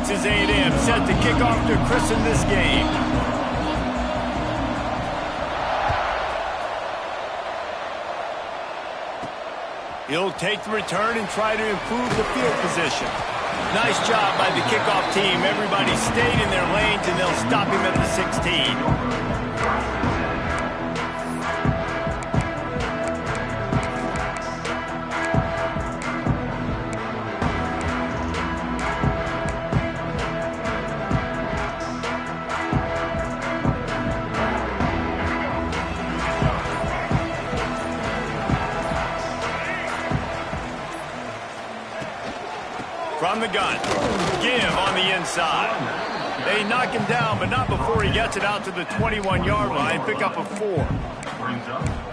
Texas A&M set to kick off to christen this game. He'll take the return and try to improve the field position. Nice job by the kickoff team. Everybody stayed in their lanes, and they'll stop him at the 16. From the gun, give on the inside. They knock him down, but not before he gets it out to the 21-yard line. Pick up a 4.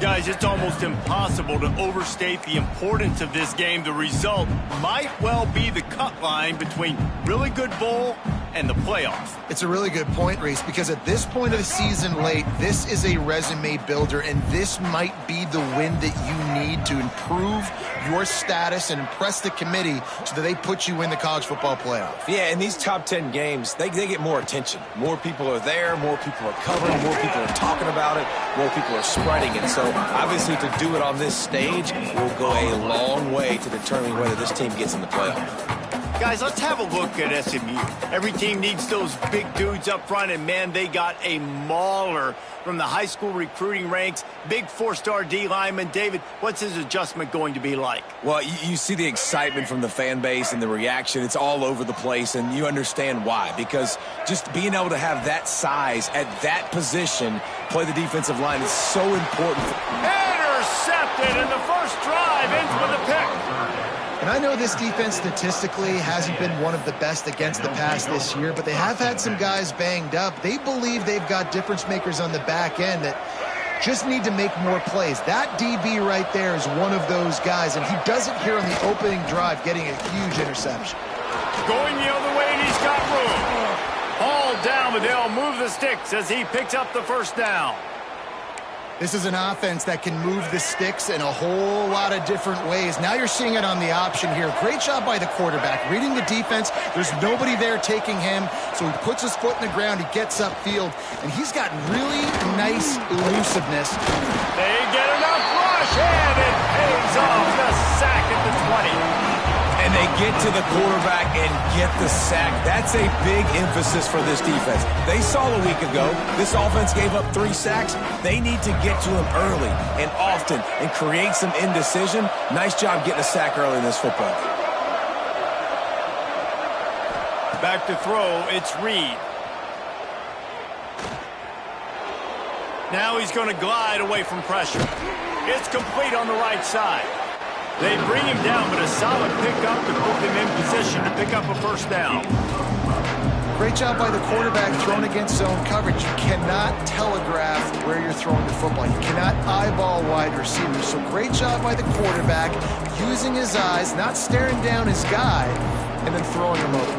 Guys, it's almost impossible to overstate the importance of this game. The result might well be the cut line between really good bowl and the playoff. It's a really good point, Reese, because at this point of the season late, this is a resume builder, and this might be the win that you need to improve your status and impress the committee so that they put you in the college football playoff. Yeah, in these top 10 games, they get more attention. More people are there, more people are covering, more people are talking about it, more people are spreading it. So obviously to do it on this stage will go a long way to determining whether this team gets in the playoff. Guys, let's have a look at SMU. Every team needs those big dudes up front, and, man, they got a mauler from the high school recruiting ranks. Big 4-star D lineman. David, what's his adjustment going to be like? Well, you see the excitement from the fan base and the reaction. It's all over the place, and you understand why. Because just being able to have that size at that position, play the defensive line, is so important. Intercepted, and the first drive ends with a pick. And I know this defense statistically hasn't been one of the best against the pass this year, but they have had some guys banged up. They believe they've got difference makers on the back end that just need to make more plays. That DB right there is one of those guys, and he does it here on the opening drive, getting a huge interception. Going the other way, and he's got room. All down, but they'll move the sticks as he picks up the first down. This is an offense that can move the sticks in a whole lot of different ways. Now you're seeing it on the option here. Great job by the quarterback. Reading the defense, there's nobody there taking him, so he puts his foot in the ground, he gets upfield, and he's got really nice elusiveness. They get enough rush, and it pays off. The sack at the 20. And they get to the quarterback and get the sack. That's a big emphasis for this defense. They saw a week ago, this offense gave up 3 sacks. They need to get to him early and often and create some indecision. Nice job getting a sack early in this football. Back to throw, it's Reed. Now he's going to glide away from pressure. It's complete on the right side. They bring him down, but a solid pickup to put them in position to pick up a first down. Great job by the quarterback thrown against zone coverage. You cannot telegraph where you're throwing the football. You cannot eyeball wide receivers. So great job by the quarterback using his eyes, not staring down his guy, and then throwing him over.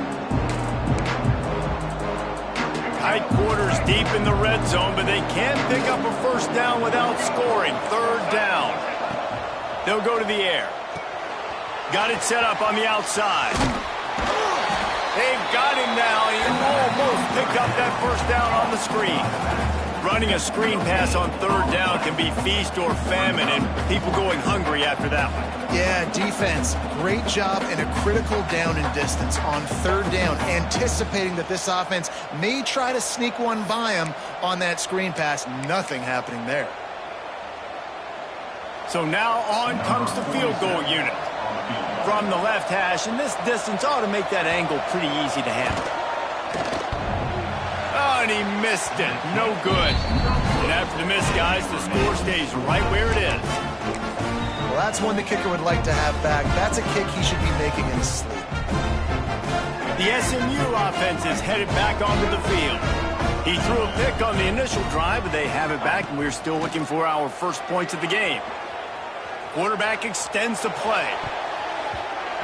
Tight quarters deep in the red zone, but they can pick up a first down without scoring. 3rd down. They'll go to the air. Got it set up on the outside. They've got him now. He almost picked up that first down on the screen. Running a screen pass on 3rd down can be feast or famine, and people going hungry after that one. Yeah, defense, great job in a critical down and distance on 3rd down, anticipating that this offense may try to sneak one by him on that screen pass. Nothing happening there. So now on comes the field goal unit. From the left hash, and this distance ought to make that angle pretty easy to handle. Oh, and he missed it. No good. And after the miss, guys, the score stays right where it is. Well, that's one the kicker would like to have back. That's a kick he should be making in his sleep. The SMU offense is headed back onto the field. He threw a pick on the initial drive, but they have it back, and we're still looking for our first points of the game. Quarterback extends the play.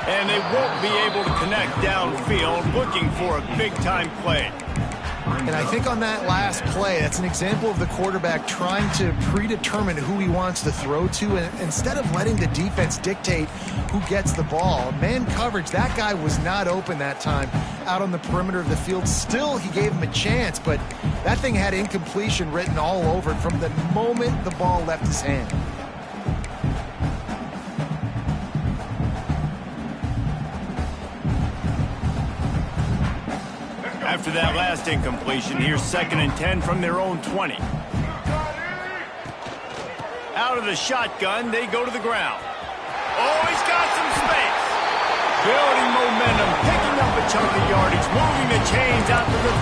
And they won't be able to connect downfield, looking for a big-time play. And I think on that last play, that's an example of the quarterback trying to predetermine who he wants to throw to, and instead of letting the defense dictate who gets the ball. Man coverage, that guy was not open that time out on the perimeter of the field. Still, he gave him a chance, but that thing had incompletion written all over it from the moment the ball left his hand. After that last incompletion, here's 2nd and 10 from their own 20. Out of the shotgun, they go to the ground. Oh, he's got some space. Building momentum, picking up a chunk of yardage, moving the chains out to the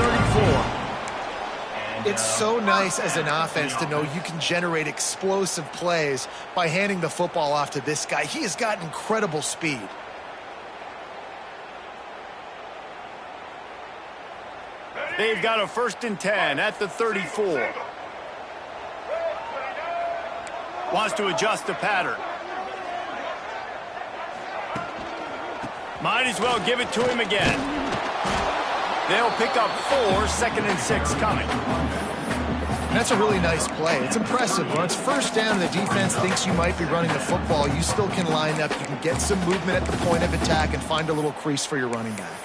34. It's so nice as an offense to know you can generate explosive plays by handing the football off to this guy. He has got incredible speed. They've got a 1st and 10 at the 34. Wants to adjust the pattern. Might as well give it to him again. They'll pick up 4, 2nd and 6 coming. That's a really nice play. It's impressive. When it's 1st down and the defense thinks you might be running the football, you still can line up. You can get some movement at the point of attack and find a little crease for your running back.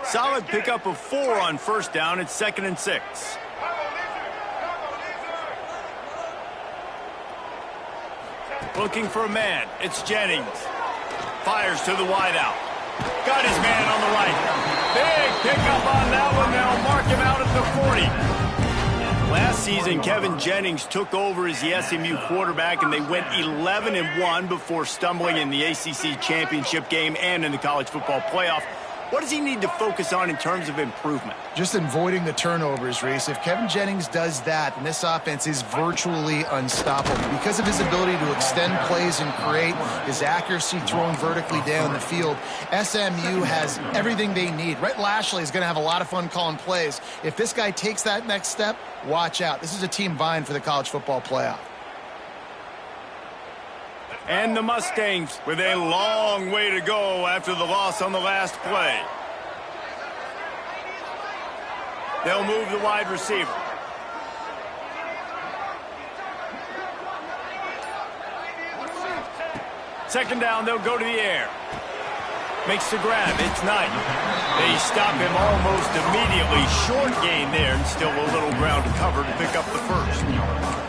Solid pickup of 4 on 1st down. It's 2nd and 6. Looking for a man. It's Jennings. Fires to the wideout. Got his man on the right. Big pickup on that one. They'll mark him out at the 40. Last season, Kevin Jennings took over as the SMU quarterback, and they went 11-1 before stumbling in the ACC championship game and in the college football playoff. What does he need to focus on in terms of improvement? Just avoiding the turnovers, Reese. If Kevin Jennings does that, then this offense is virtually unstoppable. Because of his ability to extend plays and create, his accuracy throwing vertically down the field, SMU has everything they need. Rhett Lashley is going to have a lot of fun calling plays. If this guy takes that next step, watch out. This is a team vying for the college football playoff. And the Mustangs with a long way to go after the loss on the last play. They'll move the wide receiver. Second down, they'll go to the air. Makes the grab. It's Knight. They stop him almost immediately. Short gain there, and still a little ground to cover to pick up the 1st.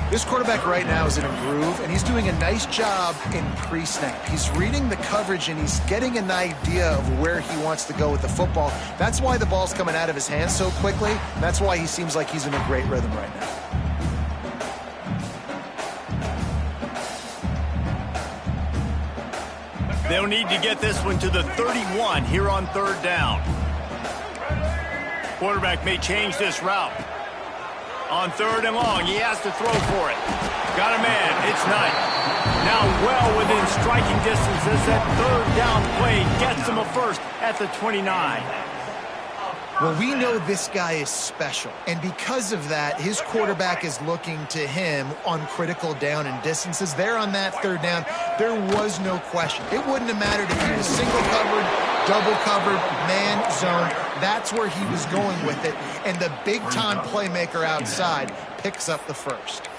This quarterback right now is in a groove, and he's doing a nice job in pre-snap. He's reading the coverage, and he's getting an idea of where he wants to go with the football. That's why the ball's coming out of his hands so quickly. That's why he seems like he's in a great rhythm right now. They'll need to get this one to the 31 here on 3rd down. Quarterback may change this route. On 3rd and long, he has to throw for it. Got a man. It's Knight. Now well within striking distance as that 3rd down play gets him a 1st at the 29. Well, we know this guy is special, and because of that, his quarterback is looking to him on critical down and distances. There on that 3rd down, there was no question. It wouldn't have mattered if he was single covered, double covered, man zone. That's where he was going with it, and the big-time playmaker outside picks up the 1st.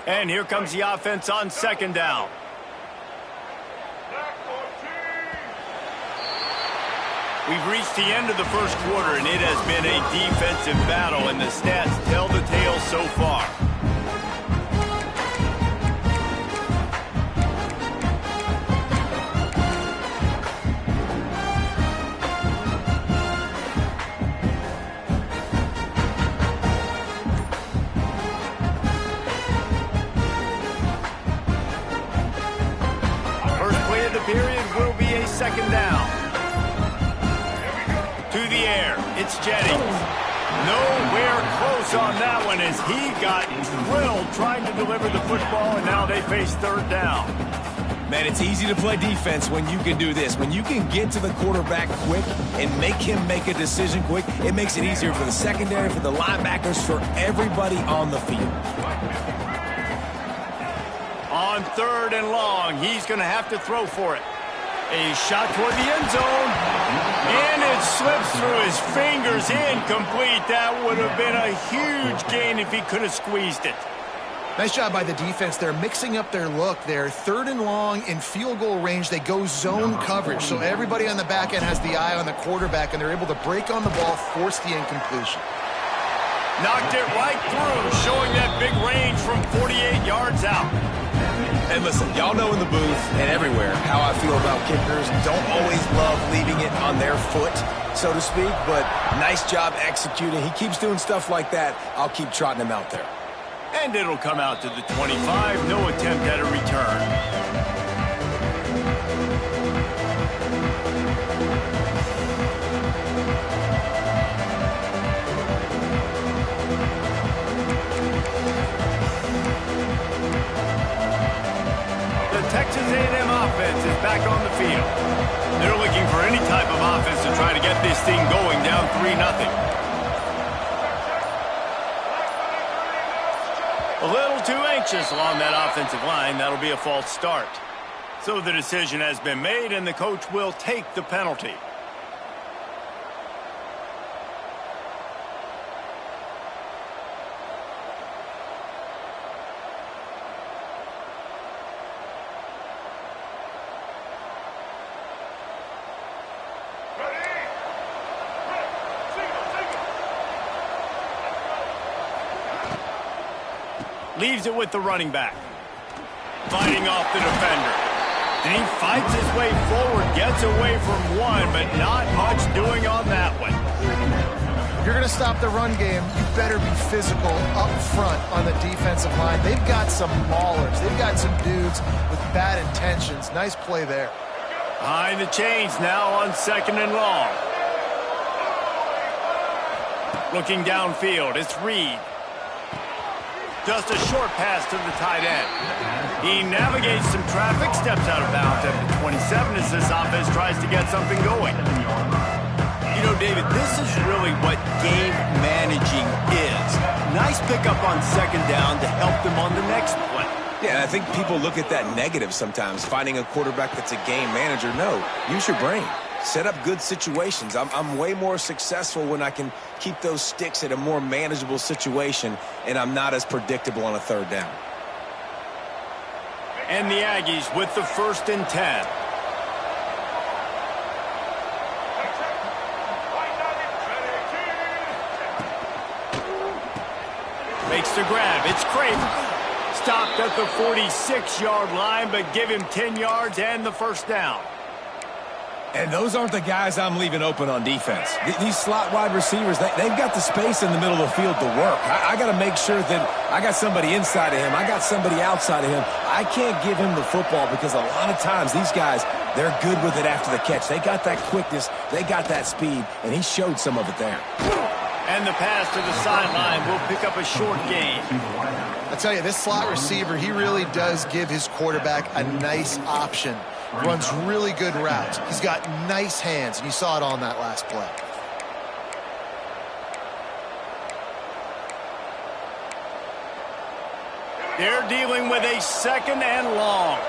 And here comes the offense on 2nd down. We've reached the end of the 1st quarter, and it has been a defensive battle, and the stats tell the tale so far. Period will be a 2nd down. To the air, it's Jennings. Nowhere close on that one as he got drilled trying to deliver the football, and now they face 3rd down. Man, it's easy to play defense when you can do this. When you can get to the quarterback quick and make him make a decision quick, it makes it easier for the secondary, for the linebackers, for everybody on the field. On 3rd and long, he's going to have to throw for it. A shot toward the end zone, and it slips through his fingers, incomplete. That would have been a huge gain if he could have squeezed it. Nice job by the defense. They're mixing up their look. They're 3rd and long in field goal range. They go zone coverage, so everybody on the back end has the eye on the quarterback, and they're able to break on the ball, force the incompletion. Knocked it right through, showing that big range from 48 yards out. And listen, y'all know in the booth and everywhere how I feel about kickers. Don't always love leaving it on their foot, so to speak, but nice job executing. He keeps doing stuff like that. I'll keep trotting him out there. And it'll come out to the 25. No attempt at a return. Texas A&M offense is back on the field. They're looking for any type of offense to try to get this thing going down 3-0. A little too anxious along that offensive line. That'll be a false start. So the decision has been made, and the coach will take the penalty. Leaves it with the running back. Fighting off the defender. And he fights his way forward, gets away from one, but not much doing on that one. If you're going to stop the run game, you better be physical up front on the defensive line. They've got some maulers. They've got some dudes with bad intentions. Nice play there. Behind the chains now on 2nd and long. Looking downfield, it's Reed. Just a short pass to the tight end. He navigates some traffic, steps out of bounds at the 27 as this offense tries to get something going. You know, David, this is really what game managing is. Nice pickup on 2nd down to help them on the next play. Yeah, I think people look at that negative sometimes, finding a quarterback that's a game manager. No, use your brain. Set up good situations. I'm way more successful when I can keep those sticks at a more manageable situation, and I'm not as predictable on a 3rd down. And the Aggies with the 1st and 10. Makes the grab. It's Craven. Stopped at the 46-yard line, but give him 10 yards and the 1st down. And those aren't the guys I'm leaving open on defense. These slot wide receivers, they've got the space in the middle of the field to work. I got to make sure that I got somebody inside of him. I got somebody outside of him. I can't give him the football because a lot of times these guys, they're good with it after the catch. They got that quickness. They got that speed, and he showed some of it there. And the pass to the sideline will pick up a short gain. I tell you, this slot receiver, he really does give his quarterback a nice option. Runs really good routes. He's got nice hands, and you saw it on that last play. They're dealing with a 2nd and long.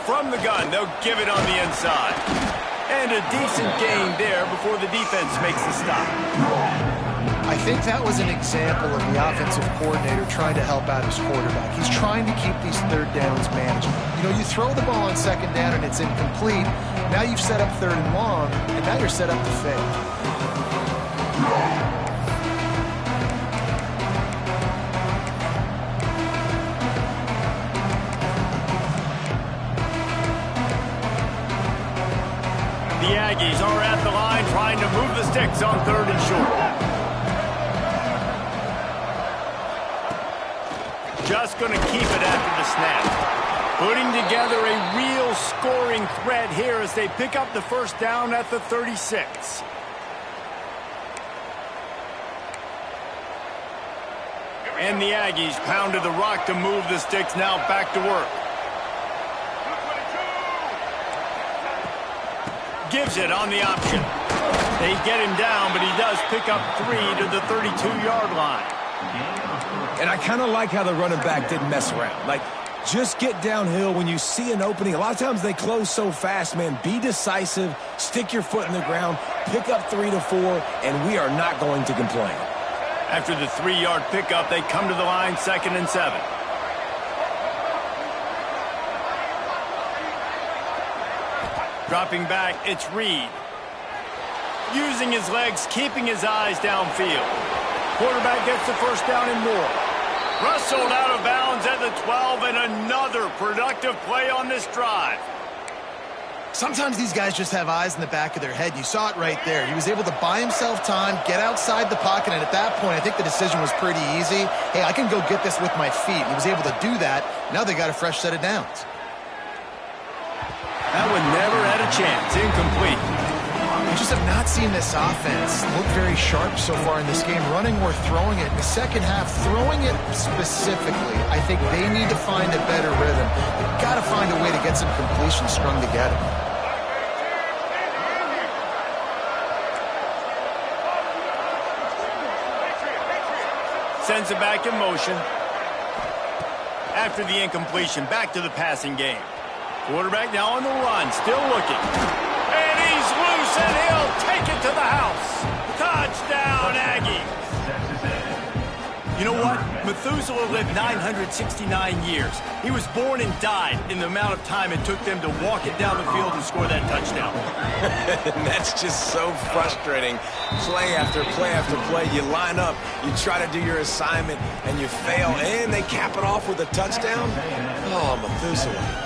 From the gun, they'll give it on the inside. And a decent gain there before the defense makes the stop. I think that was an example of the offensive coordinator trying to help out his quarterback. He's trying to keep these 3rd downs manageable. You know, you throw the ball on 2nd down and it's incomplete. Now you've set up 3rd and long, and now you're set up to fail. The Aggies are at the line trying to move the sticks on 3rd and short. Just going to keep it after the snap. Putting together a real scoring threat here as they pick up the 1st down at the 36. And the Aggies pounded the rock to move the sticks, now back to work. Gives it on the option. They get him down, but he does pick up 3 to the 32-yard line. And I kind of like how the running back didn't mess around. Like, just get downhill when you see an opening. A lot of times they close so fast, man. Be decisive, stick your foot in the ground, pick up 3 to 4, and we are not going to complain. After the 3-yard pickup, they come to the line, 2nd and 7. Dropping back, it's Reed. Using his legs, keeping his eyes downfield. Quarterback gets the first down and more. Rustled out of bounds at the 12, and another productive play on this drive. Sometimes these guys just have eyes in the back of their head. You saw it right there. He was able to buy himself time, get outside the pocket, and at that point, I think the decision was pretty easy. Hey, I can go get this with my feet. He was able to do that. Now they got a fresh set of downs. That one never had a chance. Incomplete. We just have not seen this offense look very sharp so far in this game, running or throwing it. In the second half, throwing it specifically, I think they need to find a better rhythm. They've got to find a way to get some completions strung together. Sends it back in motion. After the incompletion, back to the passing game. Quarterback now on the run, still looking. And he's loose, and he'll take it to the house. Touchdown, Aggies. You know what? Methuselah lived 969 years. He was born and died in the amount of time it took them to walk it down the field and score that touchdown. That's just so frustrating. Play after play after play. You line up, you try to do your assignment, and you fail, and they cap it off with a touchdown? Oh, Methuselah.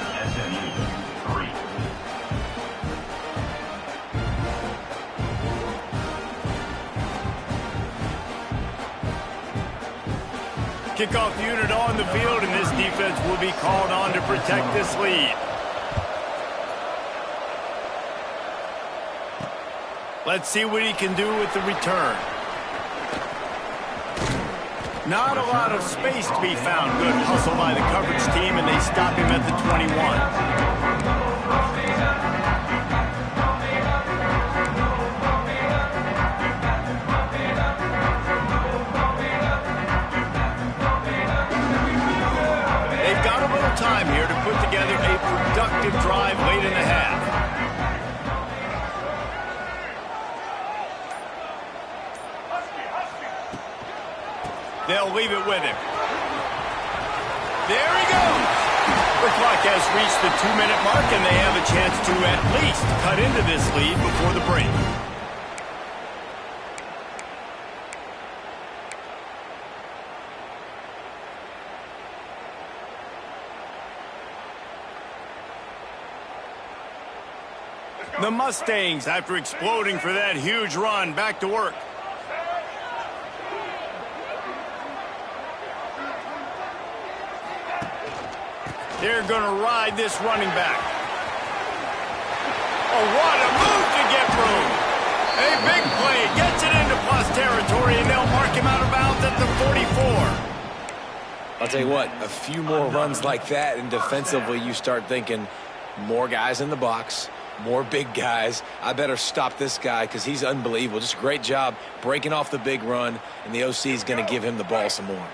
Kickoff unit on the field, and this defense will be called on to protect this lead. Let's see what he can do with the return. Not a lot of space to be found. Good hustle by the coverage team, and they stop him at the 21. Time here to put together a productive drive late in the half. They'll leave it with him. There he goes. The clock has reached the 2-minute mark, and they have a chance to at least cut into this lead before the break. The Mustangs, after exploding for that huge run, back to work. They're going to ride this running back. Oh, what a move to get room. A big play, gets it into plus territory, and they'll mark him out of bounds at the 44. I'll tell you what, a few more runs like that, and defensively you start thinking more guys in the box, more big guys. I better stop this guy because he's unbelievable. Just a great job breaking off the big run, and the OC is going to give him the ball some more.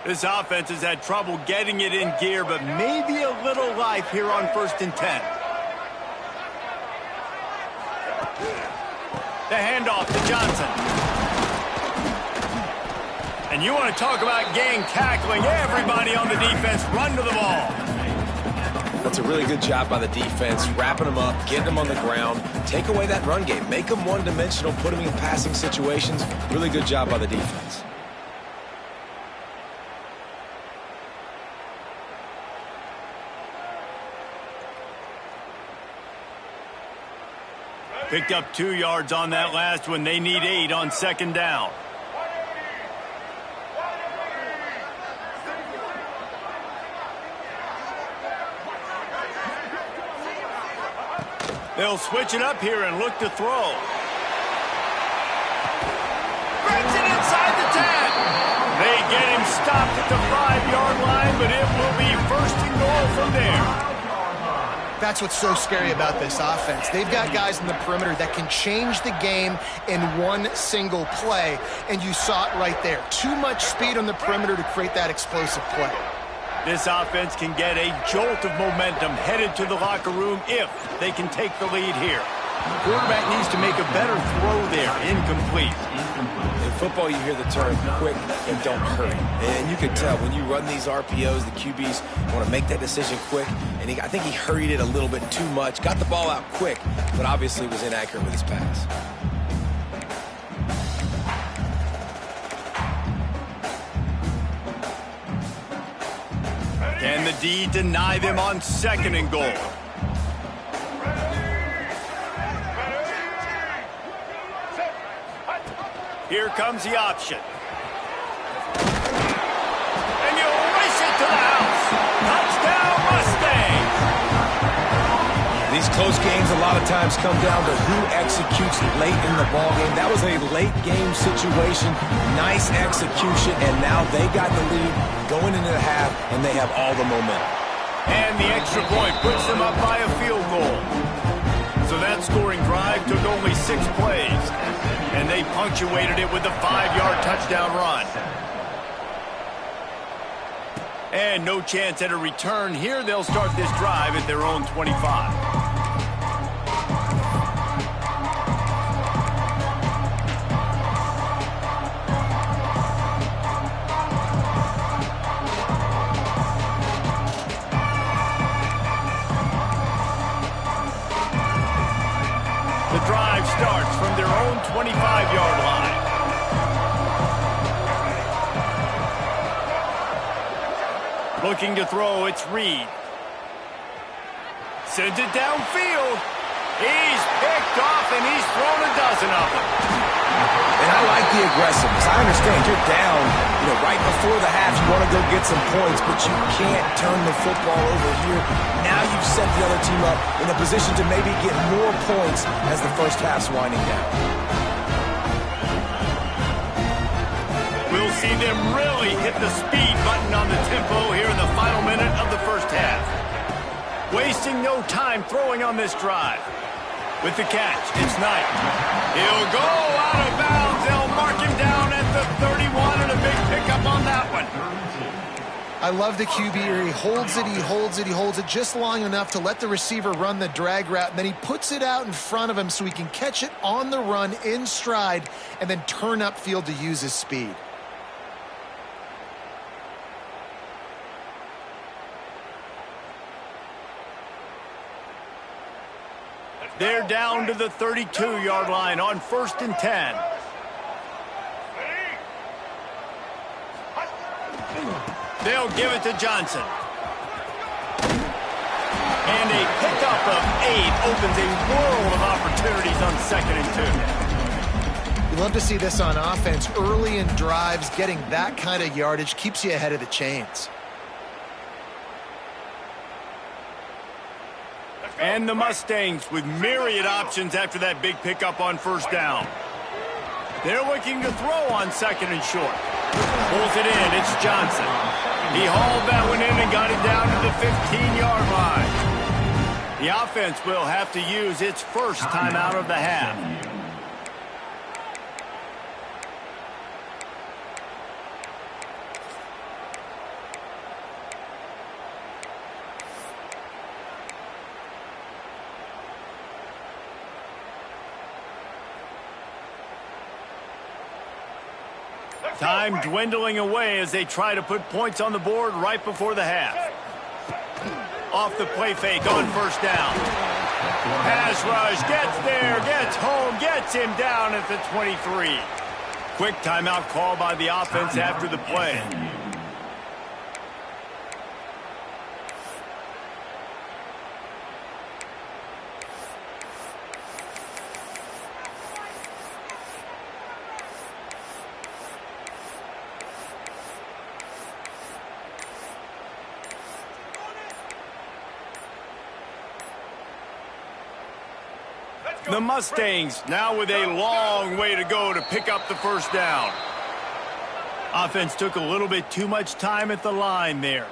This offense has had trouble getting it in gear, but maybe a little life here on 1st and 10. The handoff to Johnson. And you want to talk about gang tackling. Everybody on the defense run to the ball. That's a really good job by the defense, wrapping them up, getting them on the ground, take away that run game, make them one-dimensional, put them in passing situations. Really good job by the defense. Picked up 2 yards on that last one. They need 8 on 2nd down. They'll switch it up here and look to throw. Brings it inside the 10. They get him stopped from there. That's what's so scary about this offense. They've got guys in the perimeter that can change the game in one single play, and you saw it right there. Too much speed on the perimeter to create that explosive play. This offense can get a jolt of momentum headed to the locker room if they can take the lead here. The quarterback needs to make a better throw there. Incomplete. In football, you hear the term quick and don't hurry. And you can tell when you run these RPOs, the QBs want to make that decision quick. And I think he hurried it a little bit too much. Got the ball out quick, but obviously was inaccurate with his pass. Can the D deny them on 2nd and goal? Here comes the option. And you race it to the house. Touchdown, Mustangs. These close games a lot of times come down to who executes late in the ballgame. That was a late game situation. Nice execution, and now they got the lead going into the half, and they have all the momentum. And the extra point puts them up by a field goal. So that scoring drive took only 6 plays, and they punctuated it with a 5-yard touchdown run. And no chance at a return here. They'll start this drive at their own 25. The drive starts from their own 25-yard line. Looking to throw, it's Reed. Sends it downfield. He's picked off, and he's thrown a dozen of them. And I like the aggressiveness. I understand you're down, right before the half. You want to go get some points, but you can't turn the football over here. Now you've set the other team up in a position to maybe get more points as the first half's winding down. We'll see them really hit the speed button on the tempo here in the final minute of the first half. Wasting no time throwing on this drive. With the catch, it's Knight. He'll go out of bounds. They'll mark him down at the 31, and a big pickup on that one. I love the QB here. He holds it, he holds it, he holds it just long enough to let the receiver run the drag route, and then he puts it out in front of him so he can catch it on the run in stride and then turn upfield to use his speed. They're down to the 32-yard line on 1st and 10. They'll give it to Johnson. And a pickup of 8 opens a world of opportunities on 2nd and 2. You love to see this on offense. Early in drives, getting that kind of yardage keeps you ahead of the chains. And the Mustangs with myriad options after that big pickup on 1st down. They're looking to throw on 2nd and short. Pulls it in. It's Johnson. He hauled that one in and got it down to the 15-yard line. The offense will have to use its first timeout of the half. Time dwindling away as they try to put points on the board right before the half. Off the play fake on 1st down. Pass rush, gets there, gets home, gets him down at the 23. Quick timeout call by the offense after the play. The Mustangs now with a long way to go to pick up the 1st down. Offense took a little bit too much time at the line there.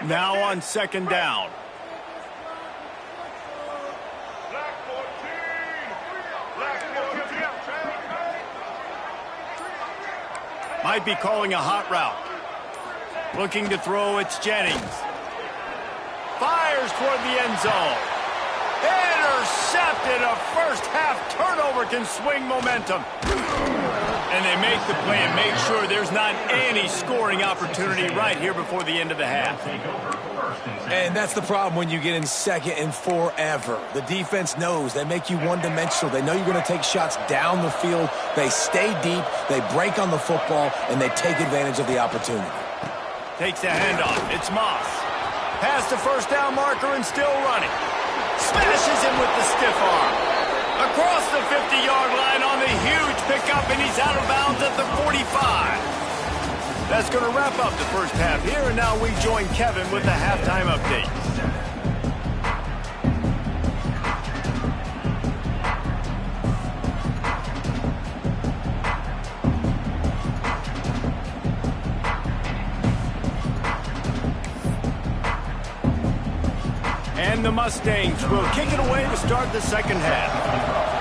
Now on second down. Might be calling a hot route. Looking to throw, it's Jennings. Fires toward the end zone. Intercepted. A first-half turnover can swing momentum. And they make the play and make sure there's not any scoring opportunity right here before the end of the half. And that's the problem when you get in second and forever. The defense knows. They make you one-dimensional. They know you're going to take shots down the field. They stay deep. They break on the football, and they take advantage of the opportunity. Takes the handoff. It's Moss. Past the first down marker and still running. Smashes him with the stiff arm. Across the 50-yard line on the huge pickup, and he's out of bounds at the 45. That's going to wrap up the first half here, and now we join Kevin with the halftime update. And the Mustangs will kick it away to start the second half.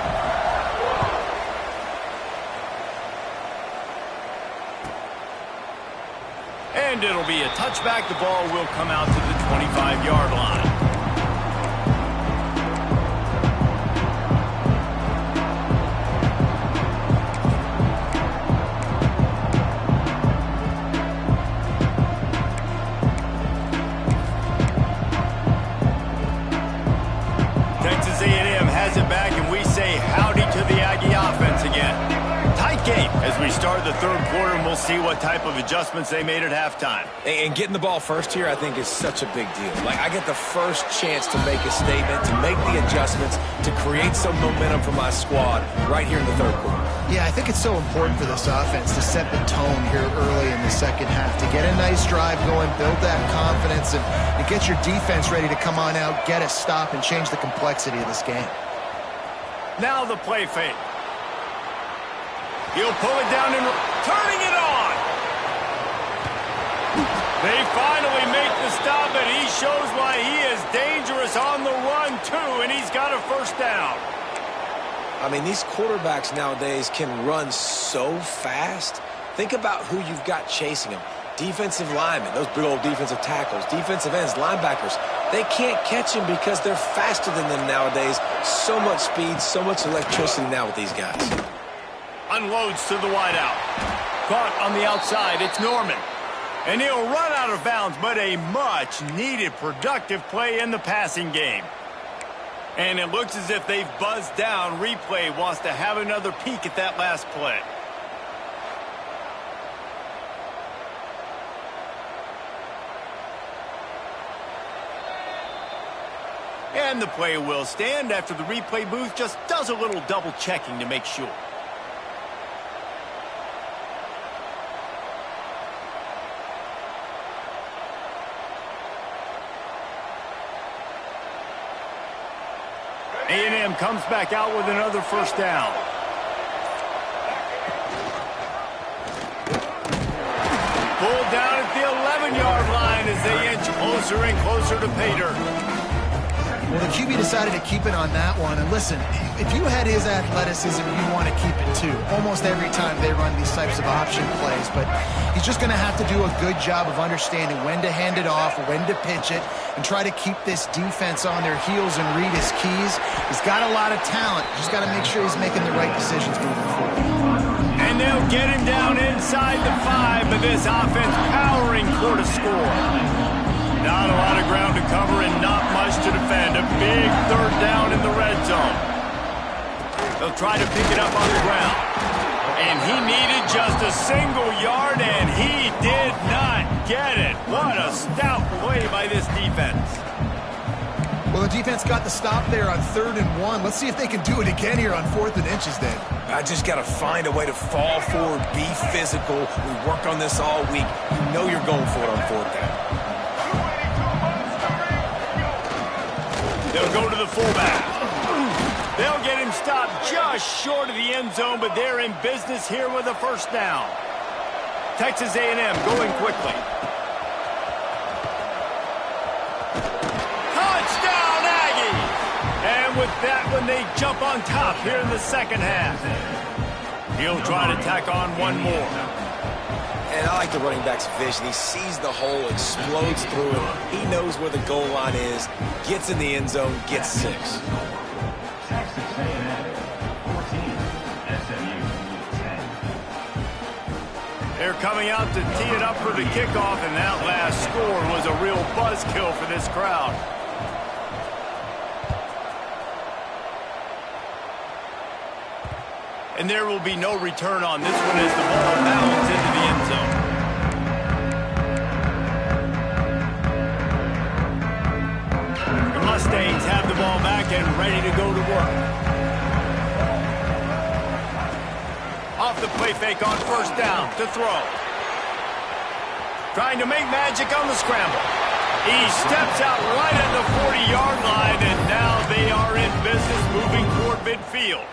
And it'll be a touchback. The ball will come out to the 25-yard line. Texas A&M has it back, and we say howdy to the Aggie offense again. Tight game as we start the third quarter, and we'll see what type of adjustments they made at halftime. And getting the ball first here, I think, is such a big deal. Like, I get the first chance to make a statement, to make the adjustments, to create some momentum for my squad right here in the third quarter. Yeah, I think it's so important for this offense to set the tone here early in the second half, to get a nice drive going, build that confidence, and get your defense ready to come on out, get a stop, and change the complexity of this game. Now the play fake. He'll pull it down and turning it on. They finally make the stop, and he shows why he is dangerous on the run, too, and he's got a first down. I mean, these quarterbacks nowadays can run so fast. Think about who you've got chasing them. Defensive linemen, those big old defensive tackles, defensive ends, linebackers. They can't catch him because they're faster than them nowadays. So much speed, so much electricity now with these guys. Unloads to the wideout. Caught on the outside, it's Norman. And he'll run out of bounds, but a much-needed productive play in the passing game. And it looks as if they've buzzed down. Replay wants to have another peek at that last play. And the play will stand after the replay booth just does a little double-checking to make sure. A&M comes back out with another first down. Pulled down at the 11-yard line as they inch closer and closer to pay dirt. Well, the QB decided to keep it on that one. And listen, if you had his athleticism, you want to keep it too. Almost every time they run these types of option plays. But he's just going to have to do a good job of understanding when to hand it off, when to pitch it, and try to keep this defense on their heels and read his keys. He's got a lot of talent. Just got to make sure he's making the right decisions moving forward. And they'll get him down inside the 5, but this offense powering for to score. Not a lot of ground to cover and not much to defend. A big third down in the red zone. They'll try to pick it up on the ground. And he needed just a single yard, and he did not get it. What a stout play by this defense. Well, the defense got the stop there on 3rd and 1. Let's see if they can do it again here on 4th and inches, then. I just got to find a way to fall forward, be physical. We work on this all week. You know you're going for it on 4th down. They'll go to the fullback. They'll get him stopped just short of the end zone, but they're in business here with a first down. Texas A&M going quickly. that when they jump on top here in the second half. He'll try to tack on one more. And I like the running back's vision. He sees the hole, explodes through it. He knows where the goal line is, gets in the end zone, gets 6. They're coming out to tee it up for the kickoff, and that last score was a real buzzkill for this crowd. And there will be no return on this one as the ball bounds into the end zone. The Mustangs have the ball back and ready to go to work. Off the play fake on first down to throw. Trying to make magic on the scramble. He steps out right at the 40-yard line, and now they are in business moving toward midfield.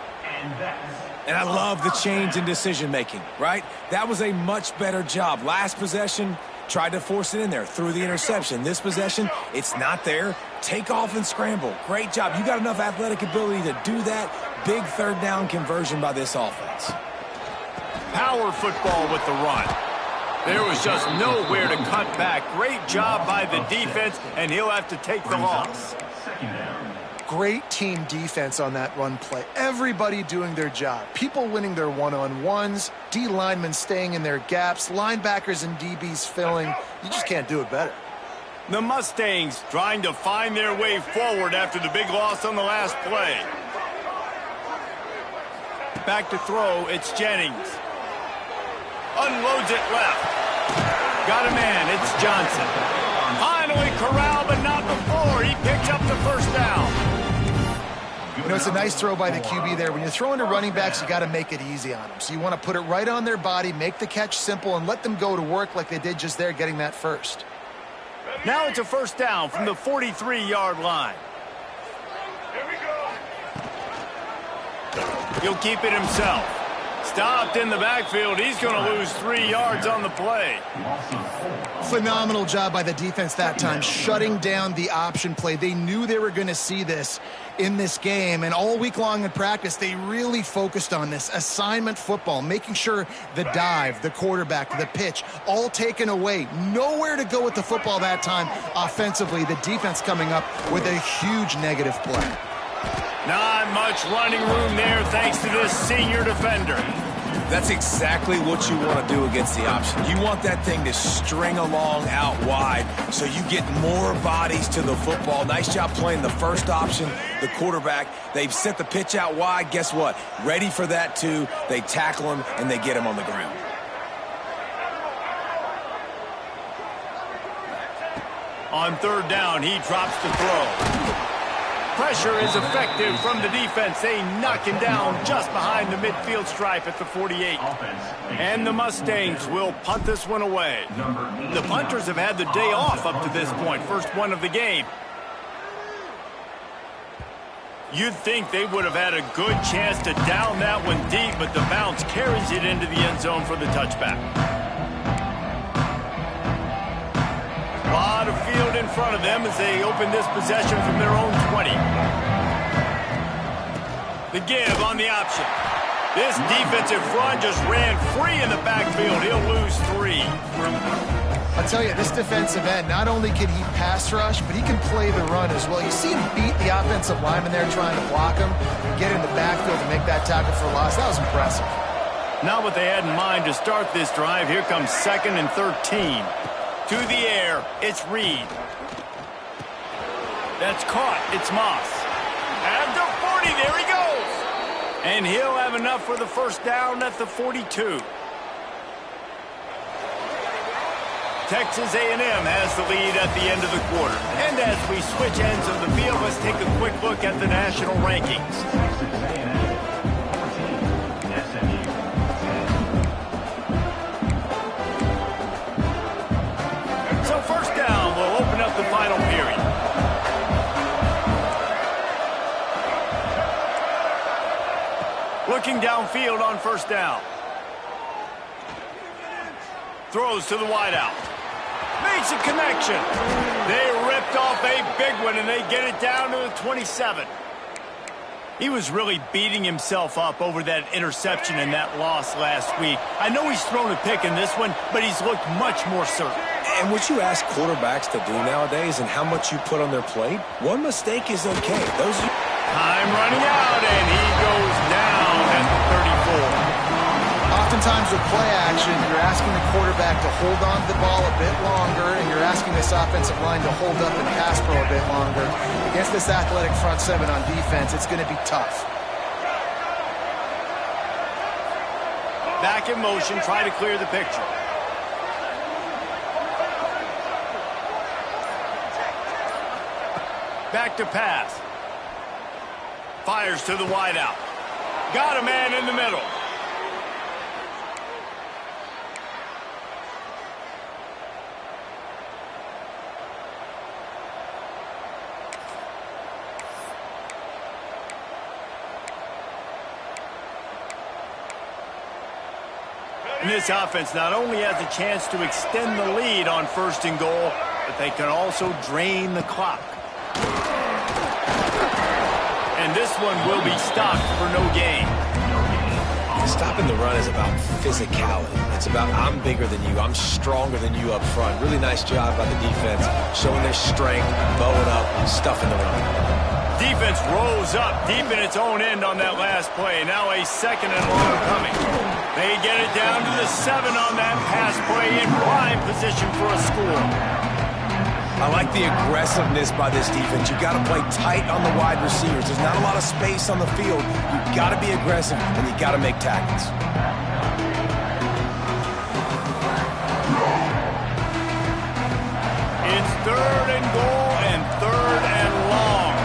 And I love the change in decision-making, right? That was a much better job. Last possession, tried to force it in there, threw the interception. This possession, it's not there. Take off and scramble. Great job. You got enough athletic ability to do that. Big third down conversion by this offense. Power football with the run. There was just nowhere to cut back. Great job by the defense, and he'll have to take the loss. Great team defense on that run play. Everybody doing their job. People winning their one-on-ones, D linemen staying in their gaps, linebackers and DBs filling. You just can't do it better. The Mustangs trying to find their way forward after the big loss on the last play. Back to throw, it's Jennings. Unloads it left. Got a man, it's Johnson. Finally corralled, but not before. He picks up the first down. You know, it's a nice throw by the QB there. When you're throwing to running backs, you got to make it easy on them. So you want to put it right on their body, make the catch simple, and let them go to work like they did just there, getting that first. Now it's a first down from the 43-yard line. He'll keep it himself. Stopped in the backfield. He's going to lose 3 yards on the play. Phenomenal job by the defense that time, shutting down the option play. They knew they were going to see this in this game, and all week long in practice, they really focused on this assignment football, making sure the dive, the quarterback, the pitch, all taken away. Nowhere to go with the football that time offensively. The defense coming up with a huge negative play. Not much running room there thanks to this senior defender. That's exactly what you want to do against the option. You want that thing to string along out wide so you get more bodies to the football. Nice job playing the first option, the quarterback. They've set the pitch out wide. Guess what? Ready for that too. They tackle him and they get him on the ground. On third down, he drops to throw. Pressure is effective from the defense. They knock him down just behind the midfield stripe at the 48. And the Mustangs will punt this one away. The punters have had the day off up to this point. First one of the game. You'd think they would have had a good chance to down that one deep, but the bounce carries it into the end zone for the touchback. A lot of field in front of them as they open this possession from their own 20. The give on the option. This defensive front just ran free in the backfield. He'll lose 3. I'll tell you, this defensive end, not only can he pass rush, but he can play the run as well. You see him beat the offensive lineman there trying to block him, get in the backfield to make that tackle for loss. That was impressive. Not what they had in mind to start this drive. Here comes 2nd and 13. To the air, it's Reed. That's caught. It's Moss. At the 40, there he goes. And he'll have enough for the first down at the 42. Texas A&M has the lead at the end of the quarter. And as we switch ends of the field, let's take a quick look at the national rankings. So first down, we'll open up the final period. Looking downfield on first down. Throws to the wideout. Makes a connection. They ripped off a big one, and they get it down to the 27. He was really beating himself up over that interception and that loss last week. I know he's thrown a pick in this one, but he's looked much more certain. And what you ask quarterbacks to do nowadays and how much you put on their plate, one mistake is okay. Time running out, and he goes down at the 34. Oftentimes with play action, you're asking the quarterback to hold on to the ball a bit longer, and you're asking this offensive line to hold up and pass pro a bit longer. Against this athletic front seven on defense, it's going to be tough. Back in motion, try to clear the picture. Back to pass. Fires to the wideout. Got a man in the middle. And this offense not only has a chance to extend the lead on 1st and goal, but they can also drain the clock. And this one will be stopped for no gain. Stopping the run is about physicality. It's about I'm bigger than you, I'm stronger than you up front. Really nice job by the defense, showing their strength, bowing up, stuffing the run. Defense rose up deep in its own end on that last play. Now a 2nd and long coming. They get it down to the 7 on that pass play in prime position for a score. I like the aggressiveness by this defense. You've got to play tight on the wide receivers. There's not a lot of space on the field. You've got to be aggressive, and you've got to make tackles. It's 3rd and goal and 3rd and long.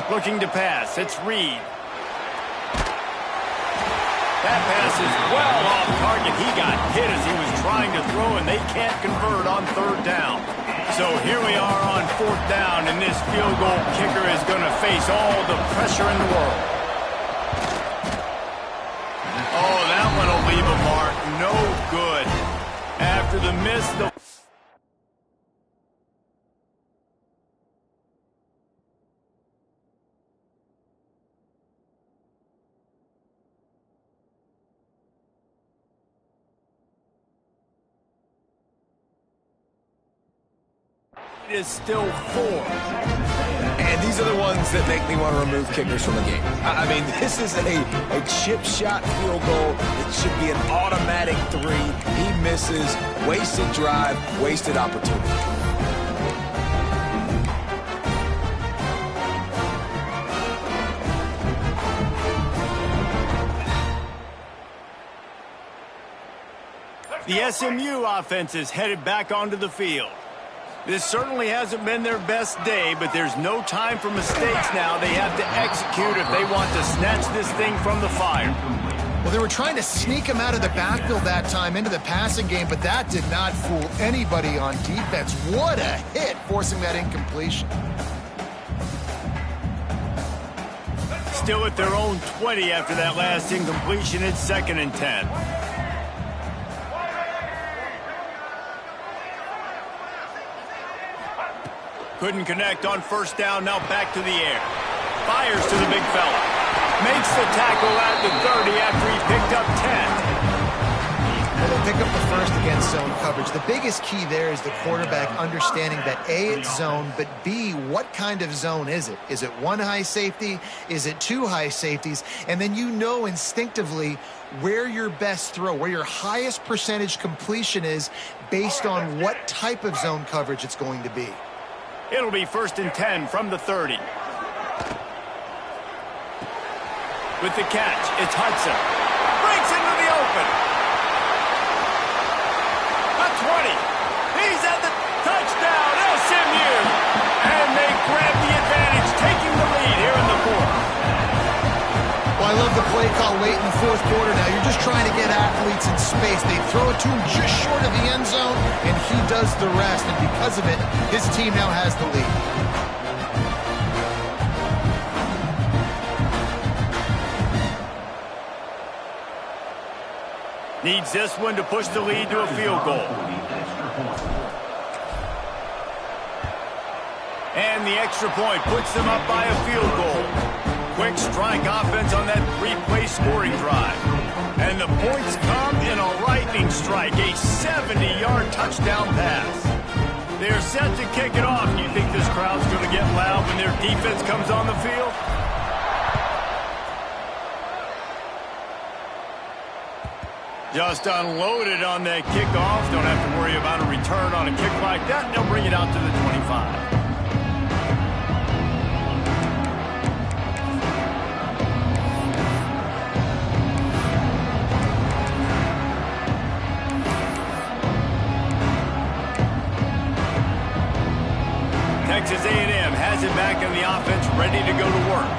Looking to pass. It's Reed. That pass is well off target. He got hit as he was trying to throw, and they can't convert on 3rd down. So here we are on 4th down, and this field goal kicker is going to face all the pressure in the world. Oh, that one will leave a mark. No good. After the miss, it is still 4. And these are the ones that make me want to remove kickers from the game. I mean, this is a chip shot field goal. It should be an automatic 3. He misses. Wasted drive, wasted opportunity. the SMU offense is headed back onto the field. This certainly hasn't been their best day, but there's no time for mistakes now. They have to execute if they want to snatch this thing from the fire. Well, they were trying to sneak him out of the backfield that time into the passing game, but that did not fool anybody on defense. What a hit, forcing that incompletion. Still at their own 20 after that last incompletion. It's 2nd and 10. Couldn't connect on 1st down, now back to the air. Fires to the big fella. Makes the tackle at the 30 after he picked up 10. Well, they pick up the 1st against zone coverage. The biggest key there is the quarterback understanding that A, it's zone, but B, what kind of zone is it? Is it 1 high safety? Is it 2 high safeties? And then you know instinctively where your best throw, where your highest percentage completion is based on what type of zone coverage it's going to be. It'll be 1st and 10 from the 30. With the catch, it's Hudson. Breaks into the open. The 20. He's at the touchdown, SMU. And they grab the advantage, taking the lead here in the 4th. Well, I love the play call late in the 4th quarter now. You're just trying to get athletes in space. They throw it to him just short of the end zone, and he does the rest. And because of it, his team now has the lead. Needs this one to push the lead to a field goal. And the extra point puts them up by a field goal. Quick strike offense on that three-play scoring drive. And the points come in a lightning strike, a 70-yard touchdown pass. They're set to kick it off. Do you think this crowd's going to get loud when their defense comes on the field? Just unloaded on that kickoff. Don't have to worry about a return on a kick like that. They'll bring it out to the 25. Texas A&M has it back in the offense, ready to go to work.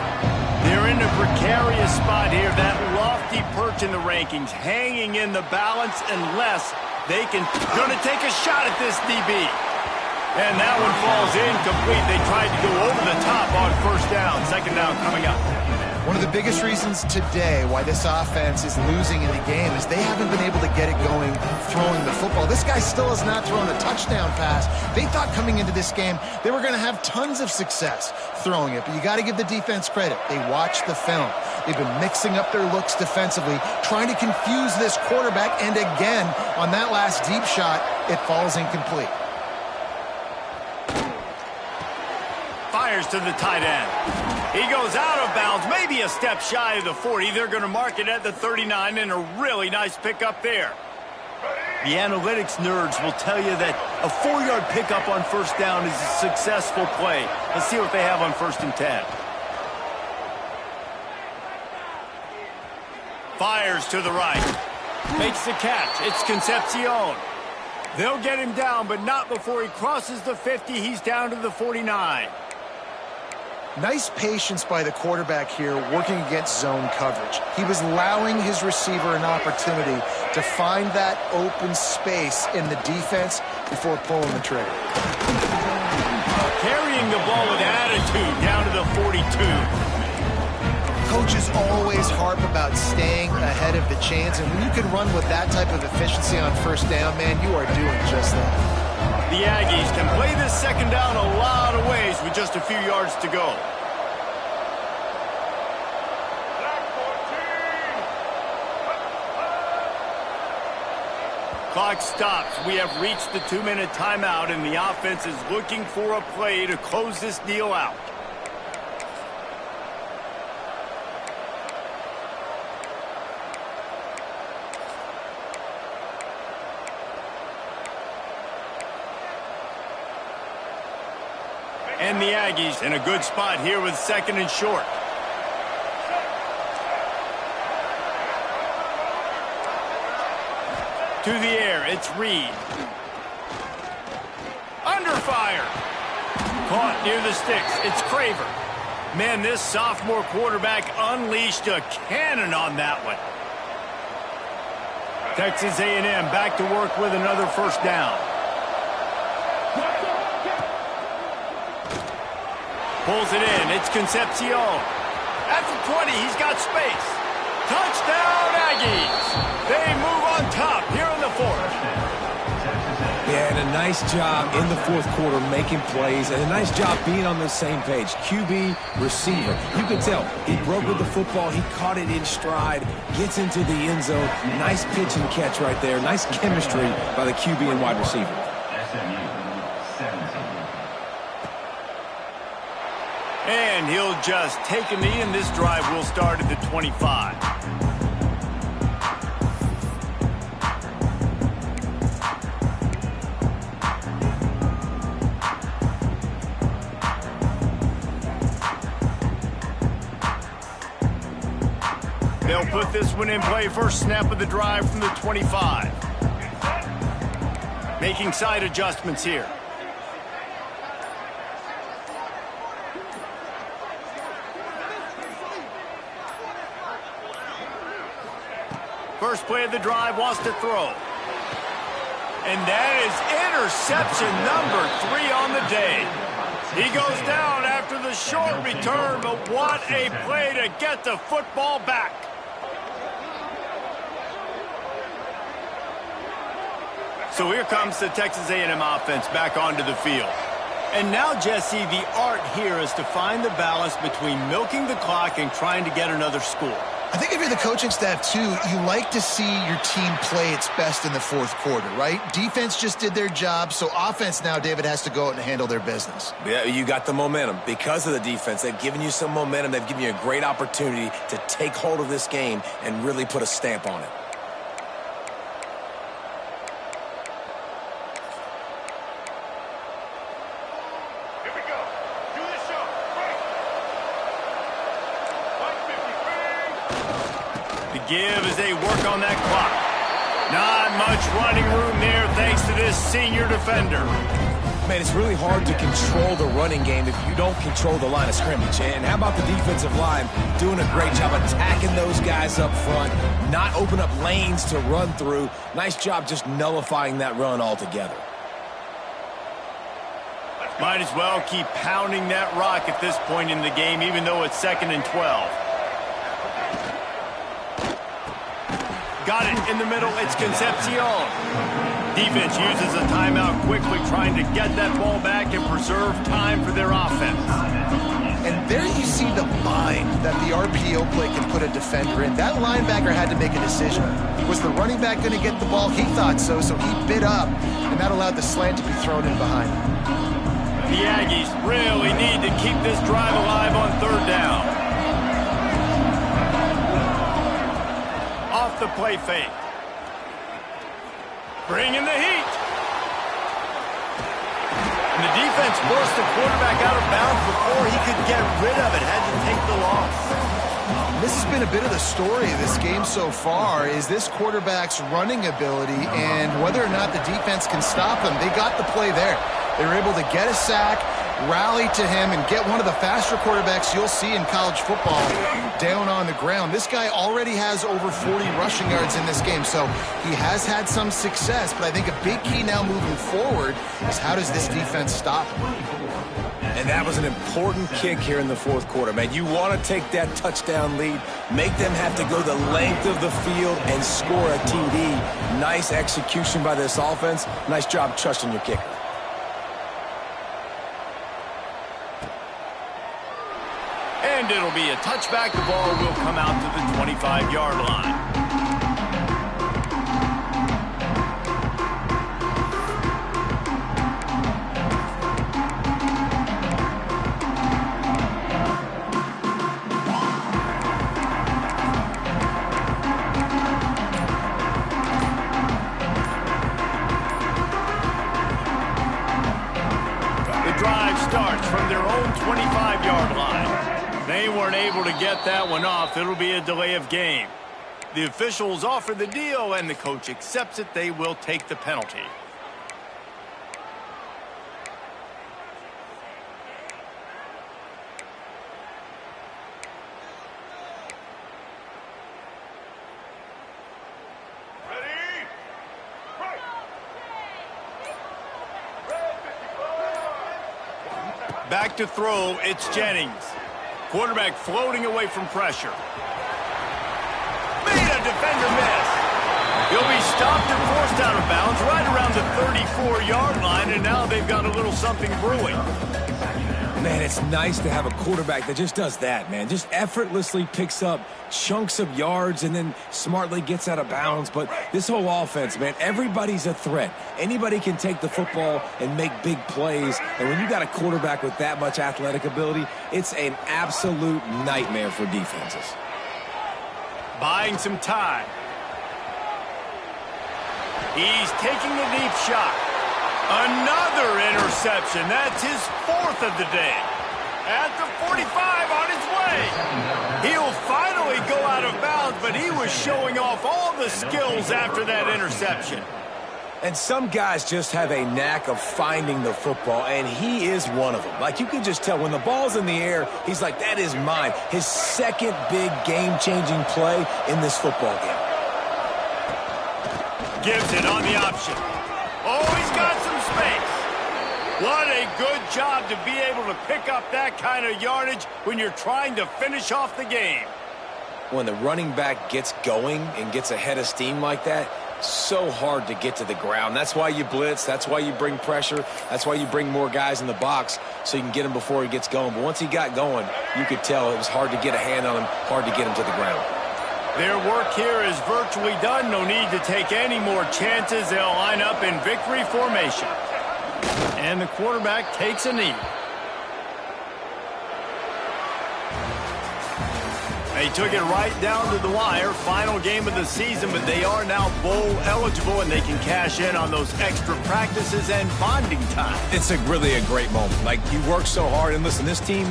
They're in a precarious spot here, that lofty perch in the rankings, hanging in the balance unless they can gonna take a shot at this DB. And that one falls incomplete. They tried to go over the top on first down. Second down coming up. One of the biggest reasons today why this offense is losing in the game is they haven't been able to get it going throwing the football. This guy still has not thrown a touchdown pass. They thought coming into this game they were going to have tons of success throwing it, but you got to give the defense credit. They watched the film. They've been mixing up their looks defensively, trying to confuse this quarterback, and again, on that last deep shot, it falls incomplete. Fires to the tight end. He goes out of bounds, maybe a step shy of the 40. They're going to mark it at the 39, and a really nice pickup there. The analytics nerds will tell you that a 4-yard pickup on first down is a successful play. Let's see what they have on 1st and 10. Fires to the right. Makes the catch. It's Concepcion. They'll get him down, but not before he crosses the 50. He's down to the 49. Nice patience by the quarterback here working against zone coverage. He was allowing his receiver an opportunity to find that open space in the defense before pulling the trigger. Carrying the ball with attitude down to the 42. Coaches always harp about staying ahead of the chains, and when you can run with that type of efficiency on first down, man, you are doing just that. The Aggies can play this second down a lot of ways with just a few yards to go. Clock stops. We have reached the 2-minute timeout, and the offense is looking for a play to close this deal out. And the Aggies in a good spot here with 2nd and short. To the air, it's Reed. Under fire. Caught near the sticks, it's Craver. Man, this sophomore quarterback unleashed a cannon on that one. Texas A&M back to work with another first down. Pulls it in. It's Concepcion. At the 20, he's got space. Touchdown, Aggies. They move on top here in the 4th. Yeah, and a nice job in the 4th quarter making plays, and a nice job being on the same page. QB, receiver. You can tell he broke with the football. He caught it in stride, gets into the end zone. Nice pitch and catch right there. Nice chemistry by the QB and wide receiver. And he'll just take a knee, and this drive will start at the 25. They'll put this one in play. First snap of the drive from the 25. Making side adjustments here. First play of the drive, wants to throw. And that is interception number 3 on the day. He goes down after the short return, but what a play to get the football back. So here comes the Texas A&M offense back onto the field. And now, Jesse, the art here is to find the balance between milking the clock and trying to get another score. I think if you're the coaching staff, too, you like to see your team play its best in the fourth quarter, right? Defense just did their job, so offense now, David, has to go out and handle their business. Yeah, you got the momentum. Because of the defense, they've given you some momentum. They've given you a great opportunity to take hold of this game and really put a stamp on it. Give as they work on that clock. Not much running room there thanks to this senior defender. Man, it's really hard to control the running game if you don't control the line of scrimmage. And how about the defensive line doing a great job attacking those guys up front, not open up lanes to run through. Nice job just nullifying that run altogether. Might as well keep pounding that rock at this point in the game, even though it's 2nd and 12. Got it in the middle. It's Concepcion. Defense uses a timeout quickly, trying to get that ball back and preserve time for their offense. And there you see the bind that the RPO play can put a defender in. That linebacker had to make a decision. Was the running back going to get the ball? He thought so, so he bit up, and that allowed the slant to be thrown in behind him. The Aggies really need to keep this drive alive on 3rd down. Off the play fake. Bringing the heat. And the defense forced the quarterback out of bounds before he could get rid of it. Had to take the loss. This has been a bit of the story of this game so far, is this quarterback's running ability and whether or not the defense can stop them. They got the play there. They were able to get a sack, rally to him, and get one of the faster quarterbacks you'll see in college football down on the ground. This guy already has over 40 rushing yards in this game, so he has had some success, but I think a big key now moving forward is how does this defense stop him? And that was an important kick here in the 4th quarter, man. You want to take that touchdown lead, make them have to go the length of the field and score a TD. Nice execution by this offense. Nice job trusting your kicker. And it'll be a touchback. The ball will come out to the 25-yard line. The drive starts from their own 25-yard line. They weren't able to get that one off. It'll be a delay of game. The officials offer the deal, and the coach accepts it. They will take the penalty. Back to throw, it's Jennings. Quarterback floating away from pressure. Made a defender miss. He'll be stopped and forced out of bounds right around the 34-yard line, and now they've got a little something brewing. Man, it's nice to have a quarterback that just does that, man. Just effortlessly picks up chunks of yards and then smartly gets out of bounds. But this whole offense, man, everybody's a threat. Anybody can take the football and make big plays. And when you got a quarterback with that much athletic ability, it's an absolute nightmare for defenses. Buying some time. He's taking the deep shot. Another interception. That's his 4th of the day. At the 45 on his way. He'll finally go out of bounds, but he was showing off all the skills after that interception. And some guys just have a knack of finding the football, and he is one of them. Like, you can just tell when the ball's in the air, he's like, that is mine. His 2nd big game-changing play in this football game. Gives it on the option. Oh, he's got some space. What a good job to be able to pick up that kind of yardage when you're trying to finish off the game. When the running back gets going and gets ahead of steam like that, So hard to get to the ground. That's why you blitz. That's why you bring pressure. That's why you bring more guys in the box so you can get him before he gets going. But once he got going, you could tell it was hard to get a hand on him, hard to get him to the ground. Their work here is virtually done. No need to take any more chances. They'll line up in victory formation. And the quarterback takes a knee. They took it right down to the wire. Final game of the season, but they are now bowl eligible, and they can cash in on those extra practices and bonding time. It's really a great moment. Like, you work so hard, and listen, this team,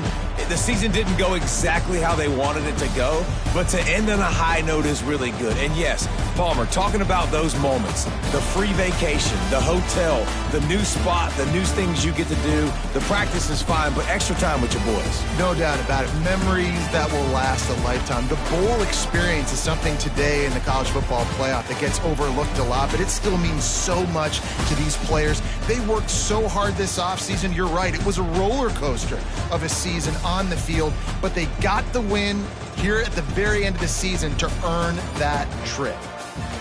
the season didn't go exactly how they wanted it to go, but to end on a high note is really good. And yes, Palmer, talking about those moments, the free vacation, the hotel, the new spot, the new things you get to do, the practice is fine, but extra time with your boys. No doubt about it. Memories that will last a lifetime. The bowl experience is something today in the college football playoff that gets overlooked a lot, but it still means so much to these players. They worked so hard this offseason. You're right. It was a roller coaster of a season on the field, but they got the win here at the very end of the season to earn that trip.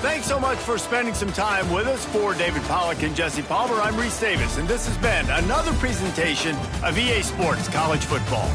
Thanks so much for spending some time with us. For David Pollack and Jesse Palmer, I'm Reese Davis, and this has been another presentation of EA Sports College Football.